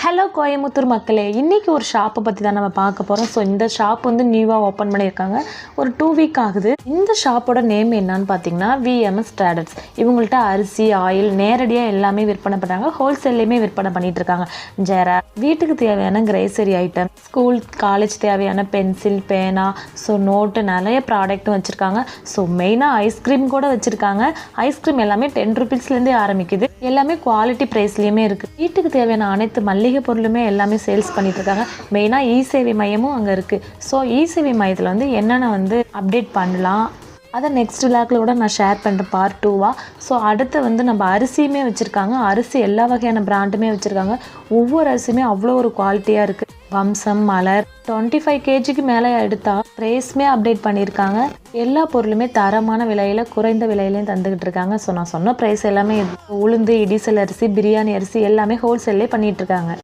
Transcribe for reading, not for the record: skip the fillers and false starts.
Hello Coimbatore மக்களே, இன்றைக்கி ஒரு ஷாப்பை பற்றி தான் நம்ம பார்க்க போகிறோம். ஸோ இந்த ஷாப் வந்து நியூவாக ஓப்பன் பண்ணியிருக்காங்க. ஒரு 2 வீக் ஆகுது. இந்த ஷாப்போட நேம் என்னன்னு பார்த்தீங்கன்னா விஎம்எஸ் ட்ரேடர்ஸ். இவங்கள்ட்ட அரிசி, ஆயில் நேரடியாக எல்லாமே விற்பனை பண்ணுறாங்க. ஹோல்சேல்லையுமே விற்பனை பண்ணிகிட்டு இருக்காங்க. ஜெரா, வீட்டுக்கு தேவையான கிரேசரி ஐட்டம், ஸ்கூல் காலேஜ் தேவையான பென்சில், பேனா, ஸோ நோட்டு, நிறைய ப்ராடக்ட்டும் வச்சுருக்காங்க. ஸோ மெயினாக ஐஸ்கிரீம் கூட வச்சுருக்காங்க. ஐஸ்கிரீம் எல்லாமே 10 ருபீஸ்லேருந்தே ஆரம்பிக்குது. எல்லாமே குவாலிட்டி ப்ரைஸ்லேயுமே இருக்குது. வீட்டுக்கு தேவையான அனைத்து மளிகை பொருளுமே எல்லாமே சேல்ஸ் பண்ணிட்டு இருக்காங்க. மெயினாக இ சேவை மையமும் அங்கே இருக்குது. ஸோ இ சேவை மையத்தில் வந்து என்னென்ன வந்து அப்டேட் பண்ணலாம் அதை நெக்ஸ்ட் விளாக்கில் கூட நான் ஷேர் பண்ணுறேன் பார்ட் 2வா. ஸோ அடுத்து வந்து நம்ம அரிசியுமே வச்சுருக்காங்க. அரிசி எல்லா வகையான பிராண்டுமே வச்சுருக்காங்க. ஒவ்வொரு அரிசியுமே அவ்வளோ ஒரு குவாலிட்டியாக இருக்குது. வம்சம், மலர் 25 kgக்கு மேலே எடுத்தால் ப்ரைஸ்மே அப்டேட் பண்ணியிருக்காங்க. எல்லா பொருளுமே தரமான விலையில், குறைந்த விலையிலையும் தந்துக்கிட்டு இருக்காங்க. ஸோ நான் சொன்ன ப்ரைஸ் எல்லாமே உளுந்து, இடிசல் அரிசி, பிரியாணி அரிசி எல்லாமே ஹோல்சேல்லே பண்ணிகிட்டு இருக்காங்க.